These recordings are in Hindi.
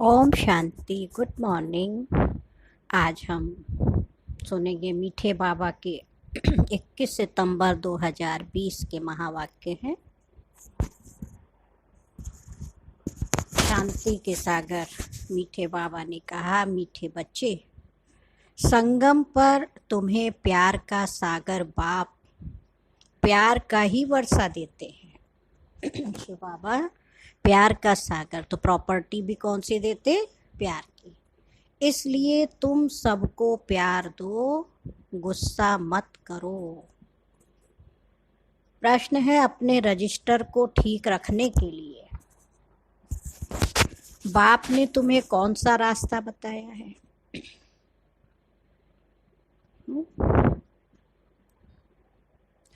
ओम शांति। Good morning. आज हम सुनेंगे मीठे बाबा के 21 सितंबर 2020 के महावाक्य हैं। शांति के सागर मीठे बाबा ने कहा, मीठे बच्चे, संगम पर तुम्हें प्यार का सागर बाप प्यार का ही वर्षा देते हैं। शिव बाबा प्यार का सागर, तो प्रॉपर्टी भी कौन सी देते? प्यार की। इसलिए तुम सबको प्यार दो, गुस्सा मत करो। प्रश्न है, अपने रजिस्टर को ठीक रखने के लिए बाप ने तुम्हें कौन सा रास्ता बताया है?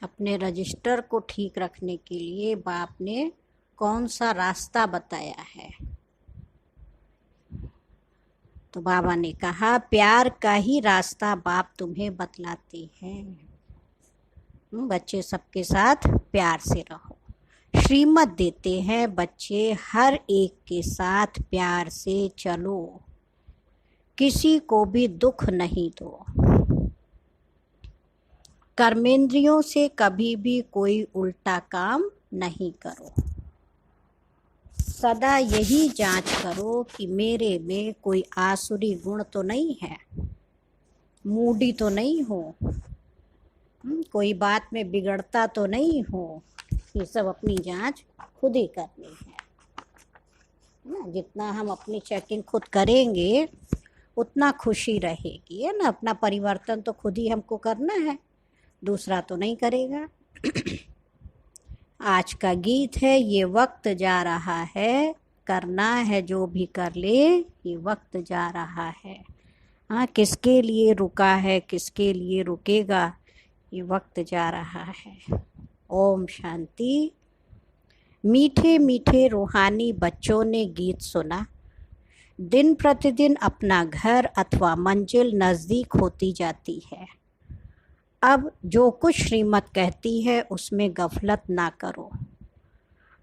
अपने रजिस्टर को ठीक रखने के लिए बाप ने कौन सा रास्ता बताया है? तो बाबा ने कहा, प्यार का ही रास्ता बाप तुम्हें बतलाते हैं। बच्चे सबके साथ प्यार से रहो। श्रीमत देते हैं, बच्चे हर एक के साथ प्यार से चलो, किसी को भी दुख नहीं दो। कर्मेंद्रियों से कभी भी कोई उल्टा काम नहीं करो। सदा यही जांच करो कि मेरे में कोई आसुरी गुण तो नहीं है, मूडी तो नहीं हो, कोई बात में बिगड़ता तो नहीं हो। ये सब अपनी जांच खुद ही करनी है ना। जितना हम अपनी चेकिंग खुद करेंगे उतना खुशी रहेगी, है ना। अपना परिवर्तन तो खुद ही हमको करना है, दूसरा तो नहीं करेगा। आज का गीत है, ये वक्त जा रहा है, करना है जो भी कर ले, ये वक्त जा रहा है। हाँ, किसके लिए रुका है, किसके लिए रुकेगा, ये वक्त जा रहा है। ओम शांति। मीठे मीठे रूहानी बच्चों ने गीत सुना। दिन प्रतिदिन अपना घर अथवा मंजिल नज़दीक होती जाती है। अब जो कुछ श्रीमत कहती है उसमें गफलत ना करो।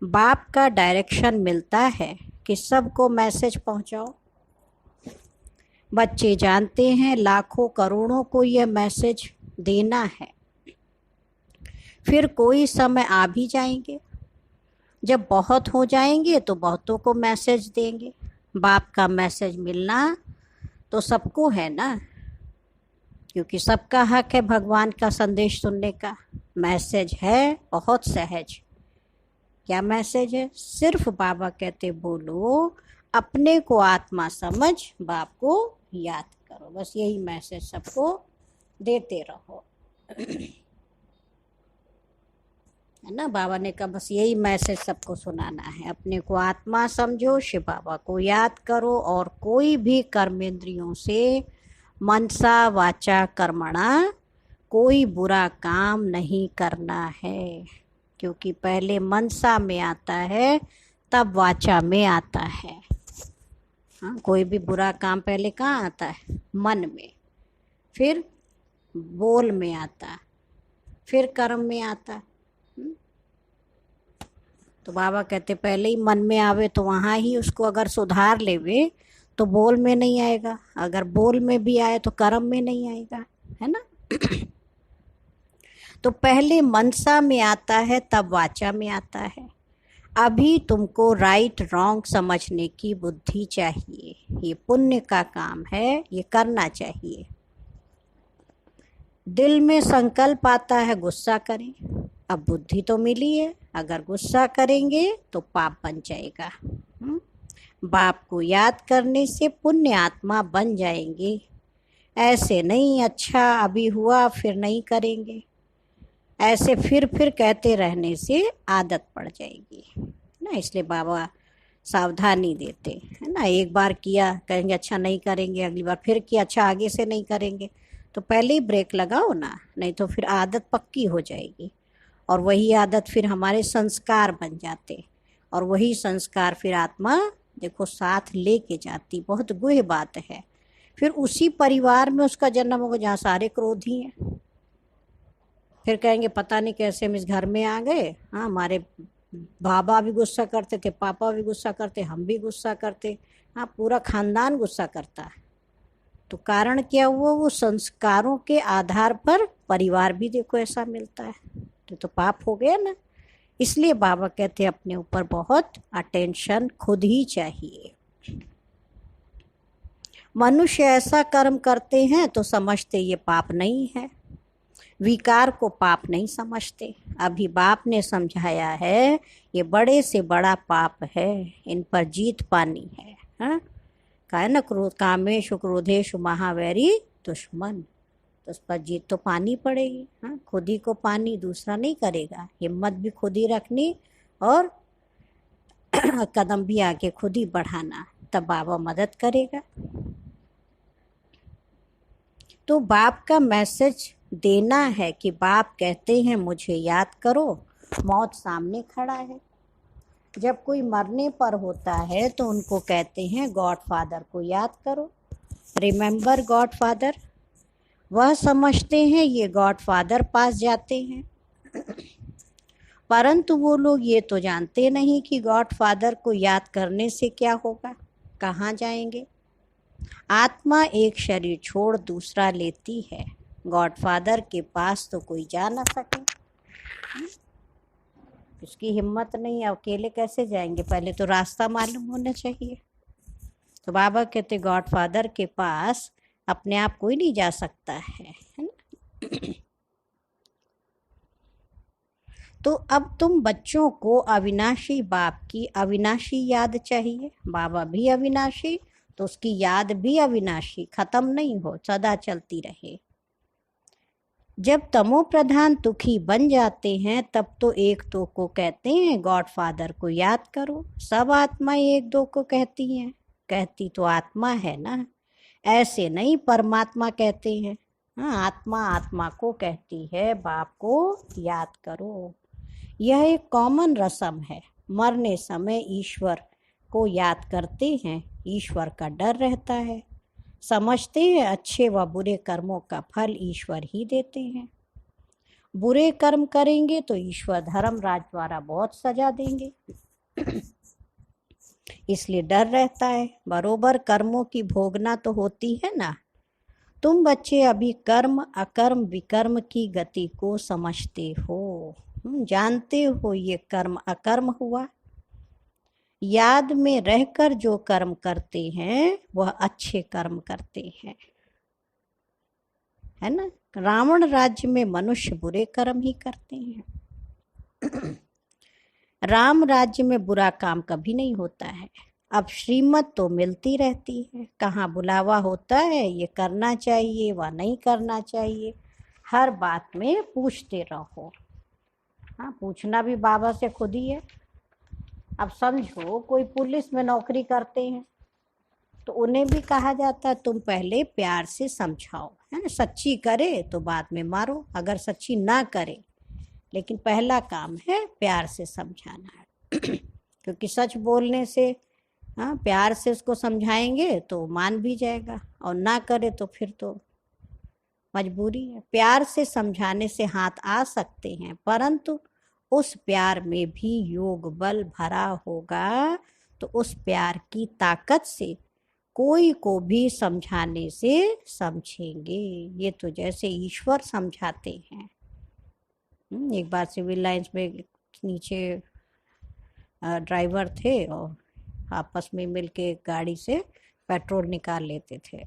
बाप का डायरेक्शन मिलता है कि सबको मैसेज पहुंचाओ। बच्चे जानते हैं लाखों करोड़ों को यह मैसेज देना है। फिर कोई समय आ भी जाएंगे जब बहुत हो जाएंगे तो बहुतों को मैसेज देंगे। बाप का मैसेज मिलना तो सबको है ना, क्योंकि सबका हक है भगवान का संदेश सुनने का। मैसेज है बहुत सहज। क्या मैसेज है? सिर्फ बाबा कहते बोलो, अपने को आत्मा समझ, बाप को याद करो। बस यही मैसेज सबको देते रहो, है ना। बाबा ने कहा बस यही मैसेज सबको सुनाना है। अपने को आत्मा समझो, शिव बाबा को याद करो, और कोई भी कर्मेंद्रियों से मनसा वाचा कर्मणा कोई बुरा काम नहीं करना है, क्योंकि पहले मनसा में आता है तब वाचा में आता है। हाँ, कोई भी बुरा काम पहले कहाँ आता है? मन में, फिर बोल में आता, फिर कर्म में आता। तो बाबा कहते पहले ही मन में आवे तो वहाँ ही उसको अगर सुधार लेवे तो बोल में नहीं आएगा, अगर बोल में भी आए तो कर्म में नहीं आएगा, है ना। तो पहले मनसा में आता है तब वाचा में आता है। अभी तुमको राइट रॉन्ग समझने की बुद्धि चाहिए। ये पुण्य का काम है, ये करना चाहिए। दिल में संकल्प आता है गुस्सा करें, अब बुद्धि तो मिली है, अगर गुस्सा करेंगे तो पाप बन जाएगा। बाप को याद करने से पुण्य आत्मा बन जाएंगे। ऐसे नहीं अच्छा अभी हुआ फिर नहीं करेंगे, ऐसे फिर कहते रहने से आदत पड़ जाएगी ना। इसलिए बाबा सावधानी देते है ना। एक बार किया, कहेंगे अच्छा नहीं करेंगे, अगली बार फिर किया, अच्छा आगे से नहीं करेंगे, तो पहले ही ब्रेक लगाओ ना, नहीं तो फिर आदत पक्की हो जाएगी, और वही आदत फिर हमारे संस्कार बन जाते, और वही संस्कार फिर आत्मा देखो साथ लेके जाती। बहुत गुह्य बात है। फिर उसी परिवार में उसका जन्म होगा जहाँ सारे क्रोधी हैं। फिर कहेंगे पता नहीं कैसे हम इस घर में आ गए। हाँ, हमारे बाबा भी गुस्सा करते थे, पापा भी गुस्सा करते, हम भी गुस्सा करते, हाँ पूरा खानदान गुस्सा करता है। तो कारण क्या हुआ, वो संस्कारों के आधार पर परिवार भी देखो ऐसा मिलता है, तो पाप हो गया ना। इसलिए बाबा कहते हैं अपने ऊपर बहुत अटेंशन खुद ही चाहिए। मनुष्य ऐसा कर्म करते हैं तो समझते ये पाप नहीं है, विकार को पाप नहीं समझते। अभी बाप ने समझाया है ये बड़े से बड़ा पाप है, इन पर जीत पानी है। हाँ कहा ना, क्रोध कामेशु क्रोधेशु महावैरी दुश्मन, तो उस पर जीत तो पानी पड़ेगी। हाँ खुद ही को पानी, दूसरा नहीं करेगा। हिम्मत भी खुद ही रखनी और कदम भी आगे खुद ही बढ़ाना, तब बाबा मदद करेगा। तो बाप का मैसेज देना है कि बाप कहते हैं मुझे याद करो, मौत सामने खड़ा है। जब कोई मरने पर होता है तो उनको कहते हैं गॉड फादर को याद करो, रिमेंबर गॉड फादर। वह समझते हैं ये गॉड फादर पास जाते हैं, परंतु वो लोग ये तो जानते नहीं कि गॉड फादर को याद करने से क्या होगा, कहाँ जाएंगे। आत्मा एक शरीर छोड़ दूसरा लेती है, गॉड फादर के पास तो कोई जा ना सके, उसकी हिम्मत नहीं, अकेले कैसे जाएंगे, पहले तो रास्ता मालूम होना चाहिए। तो बाबा कहते गॉड फादर के पास अपने आप कोई नहीं जा सकता है ना। तो अब तुम बच्चों को अविनाशी बाप की अविनाशी याद चाहिए। बाबा भी अविनाशी, तो उसकी याद भी अविनाशी, खत्म नहीं हो, सदा चलती रहे। जब तमो प्रधान दुखी बन जाते हैं तब तो एक दो को कहते हैं गॉड फादर को याद करो। सब आत्मा एक दो को कहती हैं, कहती तो आत्मा है ना, ऐसे नहीं परमात्मा कहते हैं। हाँ आत्मा आत्मा को कहती है बाप को याद करो। यह एक कॉमन रस्म है। मरने समय ईश्वर को याद करते हैं, ईश्वर का डर रहता है। समझते हैं अच्छे व बुरे कर्मों का फल ईश्वर ही देते हैं। बुरे कर्म करेंगे तो ईश्वर धर्मराज द्वारा बहुत सजा देंगे, इसलिए डर रहता है। बरोबर कर्मों की भोगना तो होती है ना। तुम बच्चे अभी कर्म अकर्म विकर्म की गति को समझते हो, जानते हो ये कर्म अकर्म हुआ। याद में रहकर जो कर्म करते हैं वह अच्छे कर्म करते हैं, है ना। रावण राज्य में मनुष्य बुरे कर्म ही करते हैं। राम राज्य में बुरा काम कभी नहीं होता है। अब श्रीमत तो मिलती रहती है, कहाँ बुलावा होता है ये करना चाहिए व नहीं करना चाहिए, हर बात में पूछते रहो। हाँ पूछना भी बाबा से खुद ही है। अब समझो कोई पुलिस में नौकरी करते हैं तो उन्हें भी कहा जाता है तुम पहले प्यार से समझाओ, है ना। सच्ची करे तो बाद में मारो, अगर सच्ची ना करे, लेकिन पहला काम है प्यार से समझाना है। क्योंकि सच बोलने से, हाँ प्यार से उसको समझाएंगे तो मान भी जाएगा, और ना करे तो फिर तो मजबूरी है। प्यार से समझाने से हाथ आ सकते हैं, परंतु उस प्यार में भी योग बल भरा होगा, तो उस प्यार की ताकत से कोई को भी समझाने से समझेंगे। ये तो जैसे ईश्वर समझाते हैं। एक बार सिविल लाइंस में नीचे ड्राइवर थे और आपस में मिलके गाड़ी से पेट्रोल निकाल लेते थे।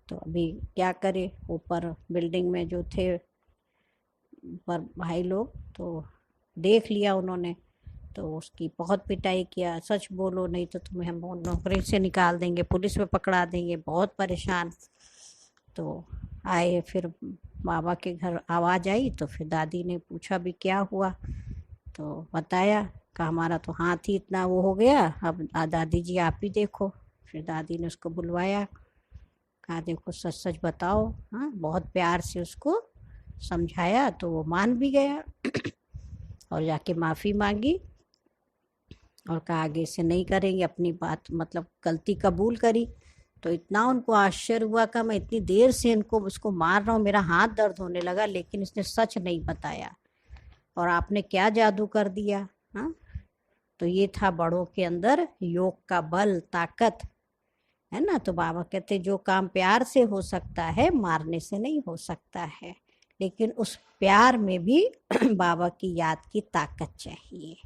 तो अभी क्या करे, ऊपर बिल्डिंग में जो थे पर भाई लोग, तो देख लिया उन्होंने, तो उसकी बहुत पिटाई किया, सच बोलो नहीं तो तुम्हें हम नौकरी से निकाल देंगे, पुलिस में पकड़ा देंगे, बहुत परेशान। तो आए, फिर बाबा के घर आवाज़ आई तो फिर दादी ने पूछा भी क्या हुआ, तो बताया, कहा हमारा तो हाथ ही इतना वो हो गया, अब दादी जी आप ही देखो। फिर दादी ने उसको बुलवाया, कहा देखो सच सच बताओ। हाँ बहुत प्यार से उसको समझाया तो वो मान भी गया और जाके माफ़ी मांगी और कहा आगे से नहीं करेंगे, अपनी बात मतलब गलती कबूल करी। तो इतना उनको आश्चर्य हुआ कि मैं इतनी देर से इनको उसको मार रहा हूँ, मेरा हाथ दर्द होने लगा, लेकिन इसने सच नहीं बताया। और आपने क्या जादू कर दिया। हाँ, तो ये था बड़ों के अंदर योग का बल, ताकत, है ना। तो बाबा कहते जो काम प्यार से हो सकता है मारने से नहीं हो सकता है, लेकिन उस प्यार में भी बाबा की याद की ताकत चाहिए।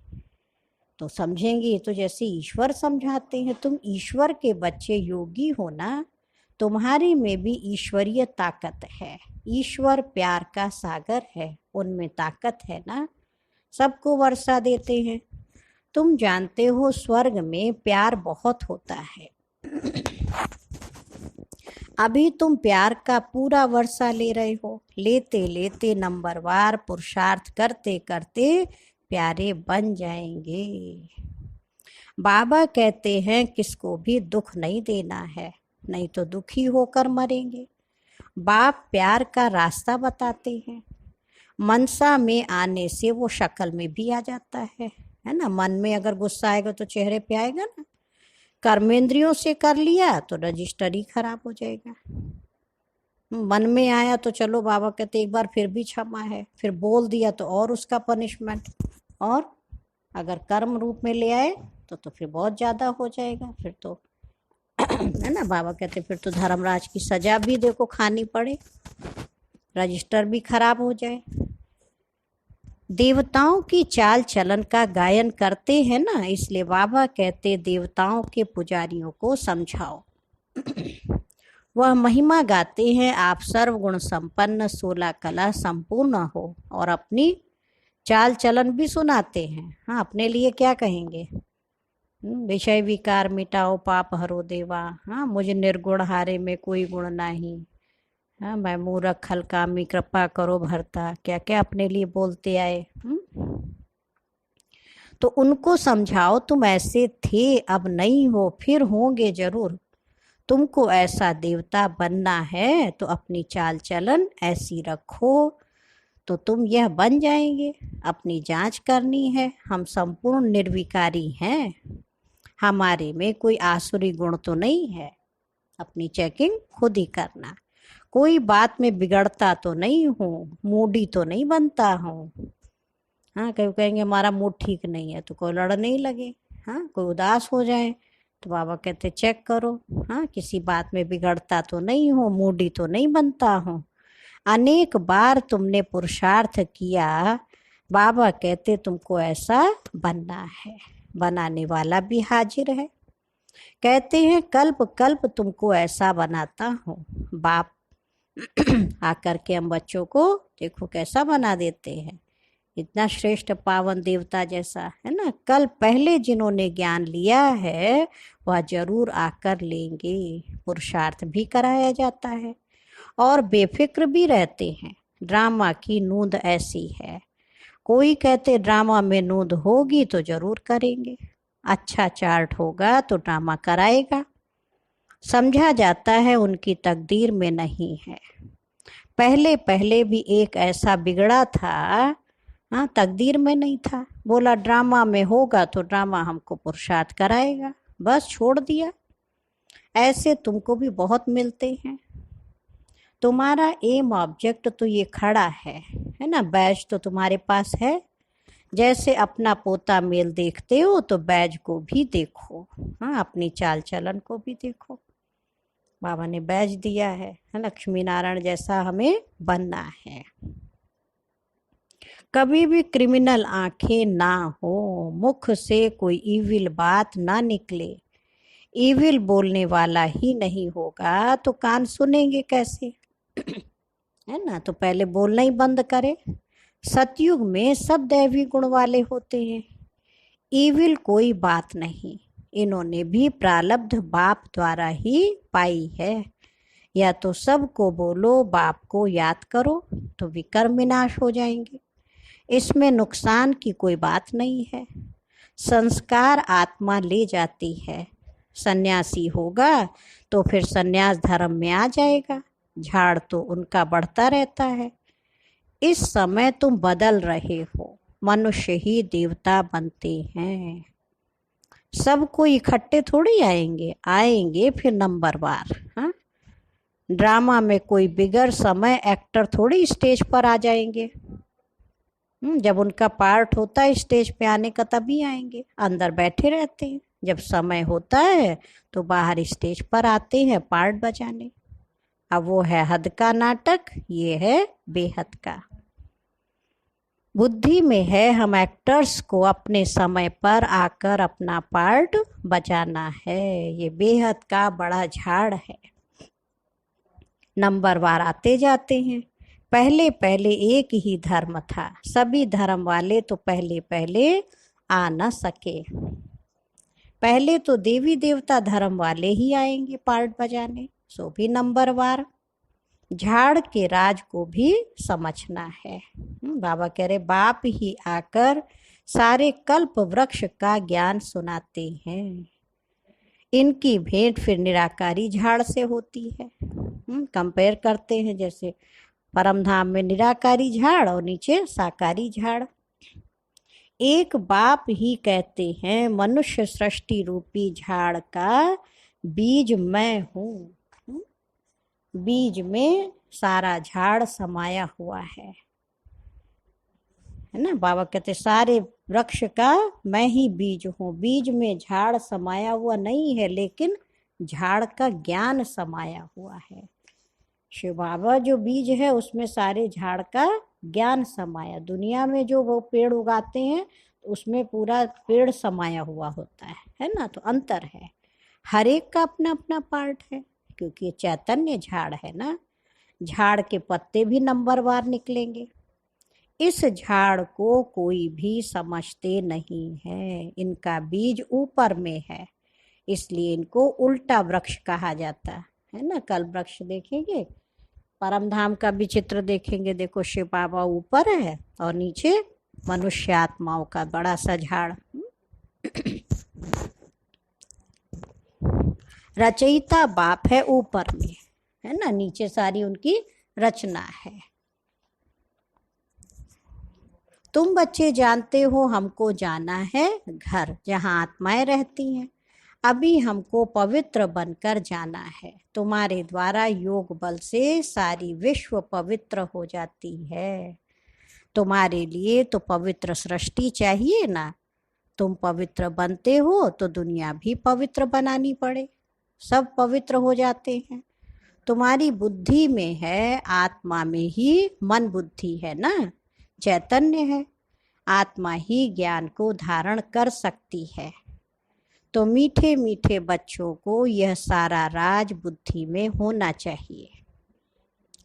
तो समझेंगे तो जैसे ईश्वर समझाते हैं, तुम ईश्वर के बच्चे योगी हो ना, तुम्हारी में भी ईश्वरीय ताकत है। ईश्वर प्यार का सागर है, उनमें ताकत है ना, सबको वर्षा देते हैं। तुम जानते हो स्वर्ग में प्यार बहुत होता है। अभी तुम प्यार का पूरा वर्षा ले रहे हो, लेते लेते नंबरवार पुरुषार्थ करते करते प्यारे बन जाएंगे। बाबा कहते हैं किसको भी दुख नहीं देना है, नहीं तो दुखी होकर मरेंगे। बाप प्यार का रास्ता बताते हैं। मनसा में आने से वो शक्ल में भी आ जाता है ना। मन में अगर गुस्सा आएगा तो चेहरे पे आएगा ना। कर्मेंद्रियों से कर लिया तो रजिस्टर ही खराब हो जाएगा। मन में आया तो चलो बाबा कहते एक बार फिर भी क्षमा है, फिर बोल दिया तो और उसका पनिशमेंट, और अगर कर्म रूप में ले आए तो फिर बहुत ज़्यादा हो जाएगा, फिर तो है ना। बाबा कहते फिर तो धर्मराज की सजा भी देखो खानी पड़े, रजिस्टर भी खराब हो जाए। देवताओं की चाल चलन का गायन करते हैं ना, इसलिए बाबा कहते देवताओं के पुजारियों को समझाओ। वह महिमा गाते हैं आप सर्वगुण संपन्न 16 कला संपूर्ण हो, और अपनी चाल चलन भी सुनाते हैं। हाँ, अपने लिए क्या कहेंगे, विषय विकार मिटाओ पाप हरो देवा। हाँ, मुझे निर्गुण हारे में कोई गुण नहीं। हाँ, मैं मूर्ख हलकामी कृपा करो भरता, क्या क्या अपने लिए बोलते आए। तो उनको समझाओ तुम ऐसे थे, अब नहीं हो, फिर होंगे जरूर। तुमको ऐसा देवता बनना है तो अपनी चाल चलन ऐसी रखो, तो तुम यह बन जाएंगे। अपनी जांच करनी है, हम संपूर्ण निर्विकारी हैं, हमारे में कोई आसुरी गुण तो नहीं है। अपनी चेकिंग खुद ही करना। कोई बात में बिगड़ता तो नहीं हूँ, मूडी तो नहीं बनता हूँ। हाँ, कहीं कहेंगे हमारा मूड ठीक नहीं है तो कोई लड़ने ही लगे। हाँ, कोई उदास हो जाए तो बाबा कहते चेक करो, हाँ किसी बात में बिगड़ता तो नहीं हूँ, मूडी तो नहीं बनता हूँ। अनेक बार तुमने पुरुषार्थ किया, बाबा कहते तुमको ऐसा बनना है, बनाने वाला भी हाजिर है। कहते हैं कल्प कल्प तुमको ऐसा बनाता हूँ। बाप आकर के हम बच्चों को देखो कैसा बना देते हैं, इतना श्रेष्ठ पावन देवता जैसा, है ना। कल पहले जिन्होंने ज्ञान लिया है वह जरूर आकर लेंगे। पुरुषार्थ भी कराया जाता है और बेफिक्र भी रहते हैं। ड्रामा की नूंद ऐसी है, कोई कहते ड्रामा में नूंद होगी तो जरूर करेंगे, अच्छा चार्ट होगा तो ड्रामा कराएगा। समझा जाता है उनकी तकदीर में नहीं है। पहले पहले भी एक ऐसा बिगड़ा था, हाँ तकदीर में नहीं था, बोला ड्रामा में होगा तो ड्रामा हमको पुरुषार्थ कराएगा, बस छोड़ दिया। ऐसे तुमको भी बहुत मिलते हैं। तुम्हारा एम ऑब्जेक्ट तो ये खड़ा है ना, बैज तो तुम्हारे पास है। जैसे अपना पोता मेल देखते हो तो बैज को भी देखो, हाँ अपनी चाल चलन को भी देखो। बाबा ने बैज दिया है, लक्ष्मी नारायण जैसा हमें बनना है। कभी भी क्रिमिनल आंखें ना हो, मुख से कोई इविल बात ना निकले। इविल बोलने वाला ही नहीं होगा तो कान सुनेंगे कैसे, है ना। तो पहले बोलना ही बंद करे। सतयुग में सब दैवी गुण वाले होते हैं, इविल कोई बात नहीं। इन्होंने भी प्रारब्ध बाप द्वारा ही पाई है। या तो सबको बोलो बाप को याद करो तो विकर्म विनाश हो जाएंगे, इसमें नुकसान की कोई बात नहीं है। संस्कार आत्मा ले जाती है। सन्यासी होगा तो फिर सन्यास धर्म में आ जाएगा, झाड़ तो उनका बढ़ता रहता है। इस समय तुम बदल रहे हो, मनुष्य ही देवता बनते हैं। सबको इकट्ठे थोड़ी आएंगे, आएंगे फिर नंबरवार। हाँ, ड्रामा में कोई बिगड़ समय एक्टर थोड़ी स्टेज पर आ जाएंगे। जब उनका पार्ट होता है स्टेज पे आने का तभी आएंगे, अंदर बैठे रहते हैं। जब समय होता है तो बाहर स्टेज पर आते हैं पार्ट बजाने। अब वो है हद का नाटक, ये है बेहद का। बुद्धि में है हम एक्टर्स को अपने समय पर आकर अपना पार्ट बजाना है। ये बेहद का बड़ा झाड़ है। नंबरवार आते जाते हैं। पहले पहले एक ही धर्म था, सभी धर्म वाले तो पहले पहले आ न सके। पहले तो देवी देवता धर्म वाले ही आएंगे पार्ट बजाने, सो भी नंबरवार। झाड़ के राज को भी समझना है। बाबा कह रहे बाप ही आकर सारे कल्प वृक्ष का ज्ञान सुनाते हैं। इनकी भेंट फिर निराकारी झाड़ से होती है। कंपेयर करते हैं, जैसे परमधाम में निराकारी झाड़ और नीचे साकारी झाड़। एक बाप ही कहते हैं मनुष्य सृष्टि रूपी झाड़ का बीज मैं हूँ। बीज में सारा झाड़ समाया हुआ है ना। बाबा कहते सारे वृक्ष का मैं ही बीज हूँ। बीज में झाड़ समाया हुआ नहीं है, लेकिन झाड़ का ज्ञान समाया हुआ है। शिव बाबा जो बीज है उसमें सारे झाड़ का ज्ञान समाया। दुनिया में जो वो पेड़ उगाते हैं उसमें पूरा पेड़ समाया हुआ होता है ना। तो अंतर है, हर एक का अपना अपना पार्ट है, क्योंकि ये चैतन्य झाड़ है ना। झाड़ के पत्ते भी नंबरवार निकलेंगे। इस झाड़ को कोई भी समझते नहीं है। इनका बीज ऊपर में है, इसलिए इनको उल्टा वृक्ष कहा जाता है ना। कल वृक्ष देखेंगे, परमधाम का भी चित्र देखेंगे। देखो शिव बाबा ऊपर है और नीचे मनुष्य आत्माओं का बड़ा सा झाड़। रचयिता बाप है ऊपर में, है ना, नीचे सारी उनकी रचना है। तुम बच्चे जानते हो हमको जाना है घर जहाँ आत्माएं रहती हैं। अभी हमको पवित्र बनकर जाना है। तुम्हारे द्वारा योग बल से सारी विश्व पवित्र हो जाती है। तुम्हारे लिए तो पवित्र सृष्टि चाहिए ना। तुम पवित्र बनते हो तो दुनिया भी पवित्र बनानी पड़े, सब पवित्र हो जाते हैं। तुम्हारी बुद्धि में है, आत्मा में ही मन बुद्धि है ना, चैतन्य है। आत्मा ही ज्ञान को धारण कर सकती है। तो मीठे मीठे बच्चों को यह सारा राज बुद्धि में होना चाहिए।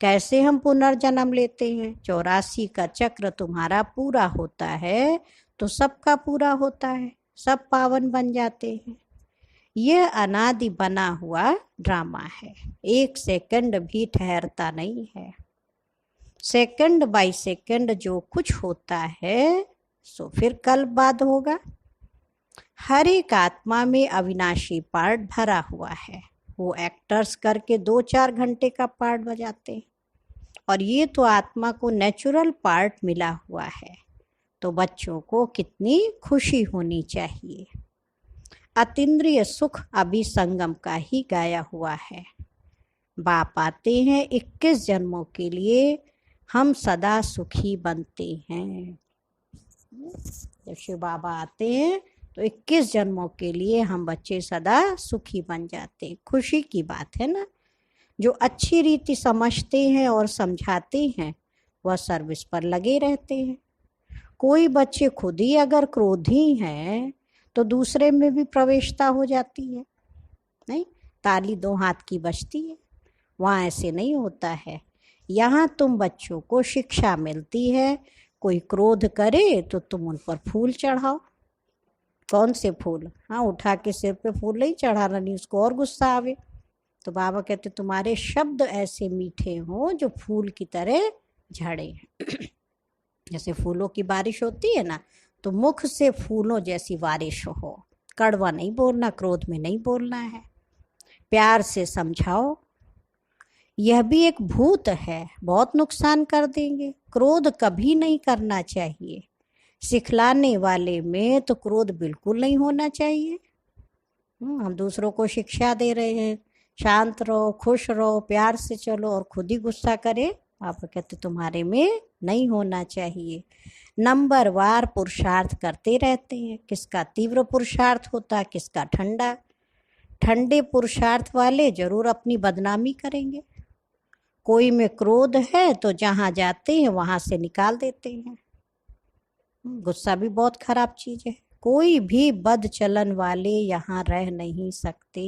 कैसे हम पुनर्जन्म लेते हैं? 84 का चक्र तुम्हारा पूरा होता है तो सबका पूरा होता है, सब पावन बन जाते हैं। यह अनादि बना हुआ ड्रामा है, एक सेकंड भी ठहरता नहीं है। सेकंड बाय सेकंड जो कुछ होता है सो फिर कल बाद होगा। हर एक आत्मा में अविनाशी पार्ट भरा हुआ है। वो एक्टर्स करके 2-4 घंटे का पार्ट बजाते हैं, और ये तो आत्मा को नेचुरल पार्ट मिला हुआ है। तो बच्चों को कितनी खुशी होनी चाहिए। अतीन्द्रिय सुख अभी संगम का ही गाया हुआ है। बाप आते हैं 21 जन्मों के लिए, हम सदा सुखी बनते हैं। जब शिव बाबा आते हैं तो 21 जन्मों के लिए हम बच्चे सदा सुखी बन जाते हैं। खुशी की बात है ना। जो अच्छी रीति समझते हैं और समझाते हैं वह सर्विस पर लगे रहते हैं। कोई बच्चे खुद ही अगर क्रोधी हैं तो दूसरे में भी प्रवेशता हो जाती है। नहीं, ताली 2 हाथ की बजती है। वहाँ ऐसे नहीं होता है। यहाँ तुम बच्चों को शिक्षा मिलती है। कोई क्रोध करे तो तुम उन पर फूल चढ़ाओ। कौन से फूल? हाँ, उठा के सिर पे फूल नहीं चढ़ाना, नहीं उसको और गुस्सा आवे। तो बाबा कहते तुम्हारे शब्द ऐसे मीठे हों जो फूल की तरह झड़े। जैसे फूलों की बारिश होती है ना, तो मुख से फूलों जैसी बारिश हो। कड़वा नहीं बोलना, क्रोध में नहीं बोलना है। प्यार से समझाओ। यह भी एक भूत है, बहुत नुकसान कर देंगे। क्रोध कभी नहीं करना चाहिए। सिखलाने वाले में तो क्रोध बिल्कुल नहीं होना चाहिए। हम दूसरों को शिक्षा दे रहे हैं, शांत रहो, खुश रहो, प्यार से चलो, और खुद ही गुस्सा करे पापा कहते तुम्हारे में नहीं होना चाहिए। नंबर वार पुरुषार्थ करते रहते हैं, किसका तीव्र पुरुषार्थ होता, किसका ठंडा। ठंडे पुरुषार्थ वाले जरूर अपनी बदनामी करेंगे। कोई में क्रोध है तो जहां जाते हैं वहां से निकाल देते हैं। गुस्सा भी बहुत खराब चीज है। कोई भी बद चलन वाले यहाँ रह नहीं सकते।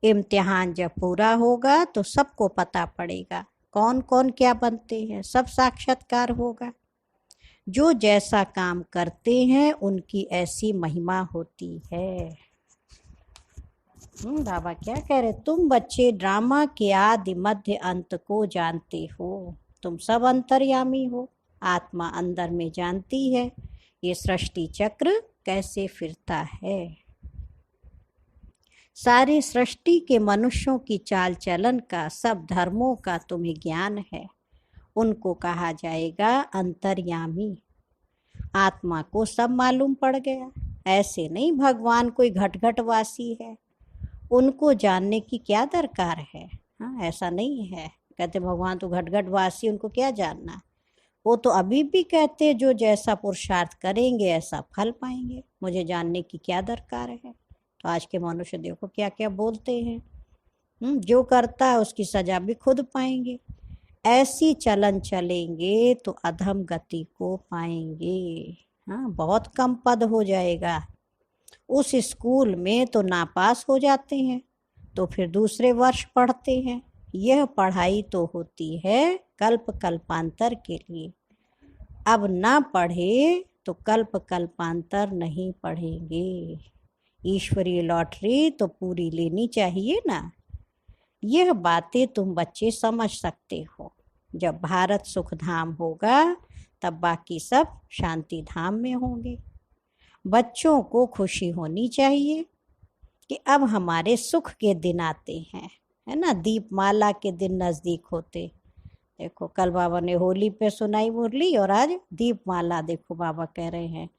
इम्तिहान जब पूरा होगा तो सबको पता पड़ेगा कौन कौन क्या बनते हैं, सब साक्षात्कार होगा। जो जैसा काम करते हैं उनकी ऐसी महिमा होती है। बाबा क्या कह रहे, तुम बच्चे ड्रामा के आदि मध्य अंत को जानते हो। तुम सब अंतर्यामी हो। आत्मा अंदर में जानती है ये सृष्टि चक्र कैसे फिरता है। सारी सृष्टि के मनुष्यों की चाल चलन का, सब धर्मों का तुम्हें ज्ञान है। उनको कहा जाएगा अंतर्यामी। आत्मा को सब मालूम पड़ गया। ऐसे नहीं भगवान कोई घटघटवासी है, उनको जानने की क्या दरकार है। हाँ, ऐसा नहीं है। कहते भगवान तो घटघटवासी, उनको क्या जानना। वो तो अभी भी कहते जो जैसा पुरुषार्थ करेंगे ऐसा फल पाएंगे, मुझे जानने की क्या दरकार है। तो आज के मनुष्य देखो क्या क्या बोलते हैं। जो करता है उसकी सजा भी खुद पाएंगे। ऐसी चलन चलेंगे तो अधम गति को पाएंगे। हाँ, बहुत कम पद हो जाएगा। उस स्कूल में तो नापास हो जाते हैं तो फिर दूसरे वर्ष पढ़ते हैं। यह पढ़ाई तो होती है कल्प कल्पांतर के लिए। अब ना पढ़े तो कल्प कल्पांतर नहीं पढ़ेंगे। ईश्वरीय लॉटरी तो पूरी लेनी चाहिए ना। यह बातें तुम बच्चे समझ सकते हो। जब भारत सुख धाम होगा तब बाकी सब शांति धाम में होंगे। बच्चों को खुशी होनी चाहिए कि अब हमारे सुख के दिन आते हैं, है ना। दीपमाला के दिन नज़दीक होते। देखो कल बाबा ने होली पे सुनाई मुरली और आज दीपमाला देखो बाबा कह रहे हैं।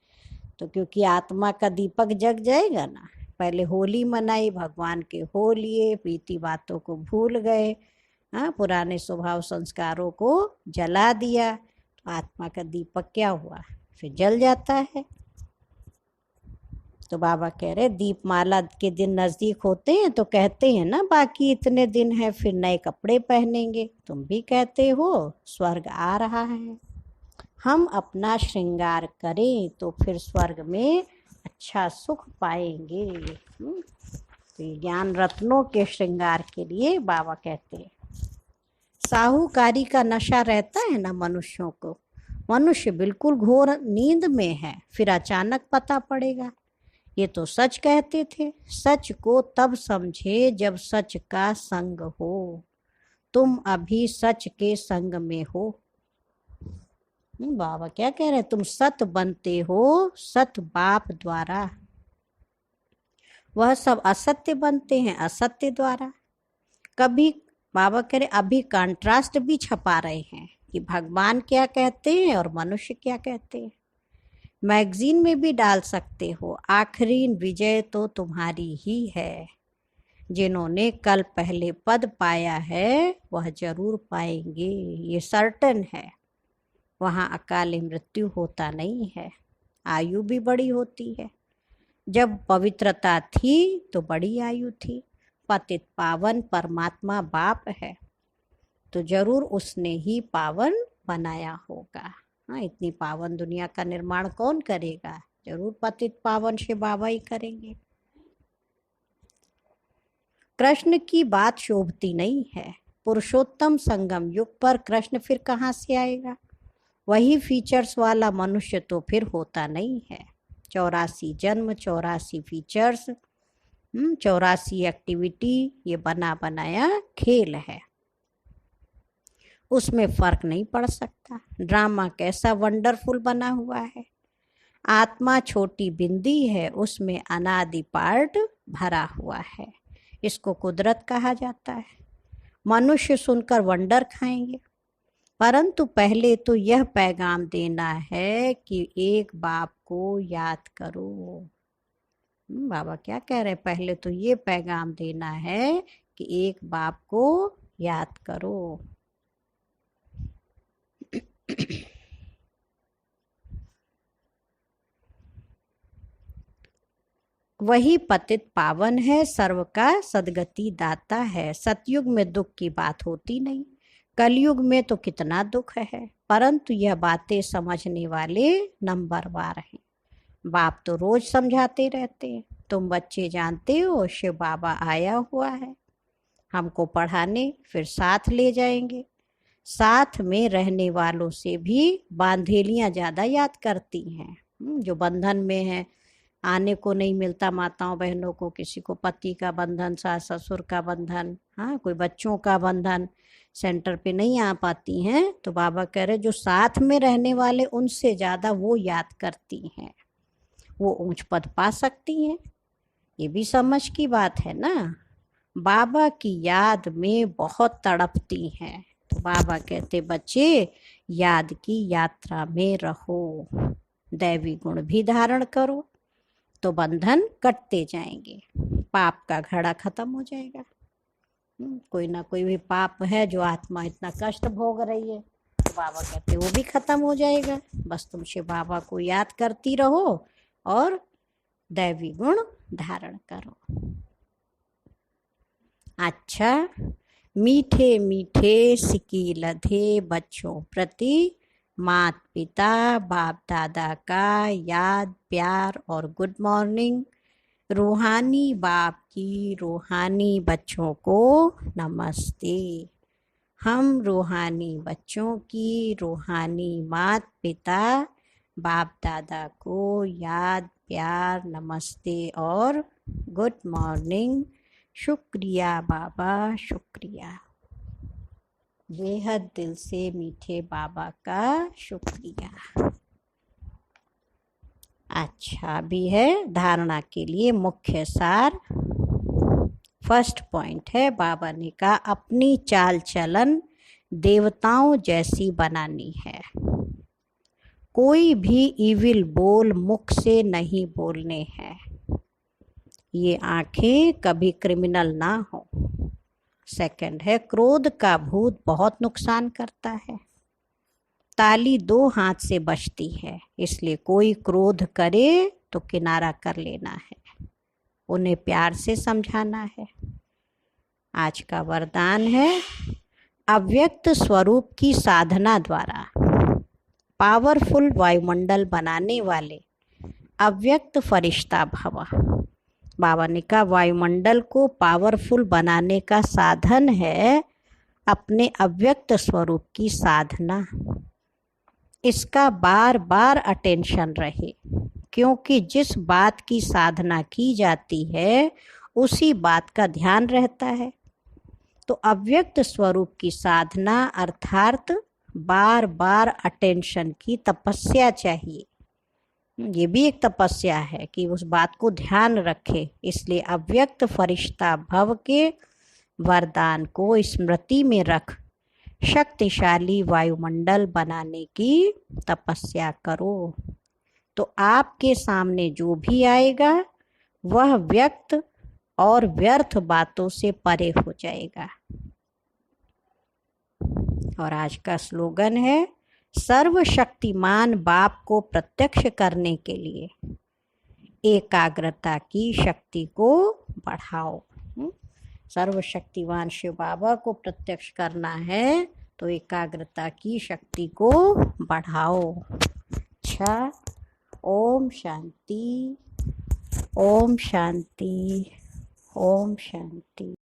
तो क्योंकि आत्मा का दीपक जग जाएगा ना। पहले होली मनाई, भगवान के हो लिए, बीती बातों को भूल गए। हाँ, पुराने स्वभाव संस्कारों को जला दिया तो आत्मा का दीपक क्या हुआ, फिर जल जाता है। तो बाबा कह रहे दीपमाला के दिन नज़दीक होते हैं तो कहते हैं ना बाकी इतने दिन है फिर नए कपड़े पहनेंगे। तुम भी कहते हो स्वर्ग आ रहा है। हम अपना श्रृंगार करें तो फिर स्वर्ग में अच्छा सुख पाएंगे। तो ज्ञान रत्नों के श्रृंगार के लिए बाबा कहते हैं। साहूकारी का नशा रहता है ना मनुष्यों को। मनुष्य बिल्कुल घोर नींद में है, फिर अचानक पता पड़ेगा ये तो सच कहते थे। सच को तब समझे जब सच का संग हो। तुम अभी सच के संग में हो। बाबा क्या कह रहे हैं, तुम सत बनते हो सत बाप द्वारा। वह सब असत्य बनते हैं असत्य द्वारा। कभी बाबा कह रहे अभी कंट्रास्ट भी छपा रहे हैं कि भगवान क्या कहते हैं और मनुष्य क्या कहते हैं। मैगजीन में भी डाल सकते हो। आखिरी विजय तो तुम्हारी ही है। जिन्होंने कल पहले पद पाया है वह जरूर पाएंगे, ये सर्टन है। वहाँ अकाल मृत्यु होता नहीं है, आयु भी बड़ी होती है। जब पवित्रता थी तो बड़ी आयु थी। पतित पावन परमात्मा बाप है तो जरूर उसने ही पावन बनाया होगा। हाँ, इतनी पावन दुनिया का निर्माण कौन करेगा, जरूर पतित पावन से बाबा ही करेंगे। कृष्ण की बात शोभती नहीं है। पुरुषोत्तम संगम युग पर कृष्ण फिर कहाँ से आएगा। वही फीचर्स वाला मनुष्य तो फिर होता नहीं है। 84 जन्म, 84 फीचर्स, 84 एक्टिविटी, ये बना बनाया खेल है। उसमें फर्क नहीं पड़ सकता। ड्रामा कैसा वंडरफुल बना हुआ है। आत्मा छोटी बिंदी है, उसमें अनादि पार्ट भरा हुआ है। इसको कुदरत कहा जाता है। मनुष्य सुनकर वंडर खाएंगे, परंतु पहले तो यह पैगाम देना है कि एक बाप को याद करो। बाबा क्या कह रहे हैं, पहले तो ये पैगाम देना है कि एक बाप को याद करो। वही पतित पावन है, सर्व का सदगति दाता है। सतयुग में दुख की बात होती नहीं, कलयुग में तो कितना दुख है, परंतु यह बातें समझने वाले नंबरवार हैं। बाप तो रोज समझाते रहते हैं। तुम बच्चे जानते हो शिव बाबा आया हुआ है हमको पढ़ाने, फिर साथ ले जाएंगे। साथ में रहने वालों से भी बांधेलियां ज्यादा याद करती हैं। जो बंधन में है, आने को नहीं मिलता माताओं बहनों को, किसी को पति का बंधन, सास ससुर का बंधन, हाँ कोई बच्चों का बंधन, सेंटर पे नहीं आ पाती हैं, तो बाबा कह रहे जो साथ में रहने वाले उनसे ज्यादा वो याद करती हैं, वो ऊंच पद पा सकती हैं। ये भी समझ की बात है ना। बाबा की याद में बहुत तड़पती हैं, तो बाबा कहते बच्चे याद की यात्रा में रहो, दैवी गुण भी धारण करो, तो बंधन कटते जाएंगे, पाप का घड़ा खत्म हो जाएगा। कोई ना कोई भी पाप है जो आत्मा इतना कष्ट भोग रही है, तो बाबा कहते वो भी खत्म हो जाएगा। बस तुम शिव बाबा को याद करती रहो और दैवी गुण धारण करो। अच्छा, मीठे मीठे सिकी लधे बच्चों प्रति माता पिता बाप दादा का याद प्यार और गुड मॉर्निंग। रूहानी बाप की रूहानी बच्चों को नमस्ते। हम रूहानी बच्चों की रूहानी माता पिता बाप दादा को याद प्यार नमस्ते और गुड मॉर्निंग। शुक्रिया बाबा, शुक्रिया, बेहद दिल से मीठे बाबा का शुक्रिया। अच्छा भी है धारणा के लिए मुख्य सार। फर्स्ट पॉइंट है, बाबा ने कहा अपनी चाल चलन देवताओं जैसी बनानी है। कोई भी इविल बोल मुख से नहीं बोलने हैं। ये आंखें कभी क्रिमिनल ना हो। सेकंड है, क्रोध का भूत बहुत नुकसान करता है। ताली दो हाथ से बजती है, इसलिए कोई क्रोध करे तो किनारा कर लेना है, उन्हें प्यार से समझाना है। आज का वरदान है, अव्यक्त स्वरूप की साधना द्वारा पावरफुल वायुमंडल बनाने वाले अव्यक्त फरिश्ता भव। बाबा ने कहा वायुमंडल को पावरफुल बनाने का साधन है अपने अव्यक्त स्वरूप की साधना। इसका बार बार अटेंशन रहे, क्योंकि जिस बात की साधना की जाती है उसी बात का ध्यान रहता है। तो अव्यक्त स्वरूप की साधना अर्थात बार बार अटेंशन की तपस्या चाहिए। ये भी एक तपस्या है कि उस बात को ध्यान रखे। इसलिए अव्यक्त फरिश्ता भव के वरदान को स्मृति में रख शक्तिशाली वायुमंडल बनाने की तपस्या करो, तो आपके सामने जो भी आएगा वह व्यक्त और व्यर्थ बातों से परे हो जाएगा। और आज का स्लोगन है, सर्वशक्तिमान बाप को प्रत्यक्ष करने के लिए एकाग्रता की शक्ति को बढ़ाओ। सर्वशक्तिवान शिव बाबा को प्रत्यक्ष करना है तो एकाग्रता की शक्ति को बढ़ाओ। अच्छा, ओम शांति, ओम शांति, ओम शांति।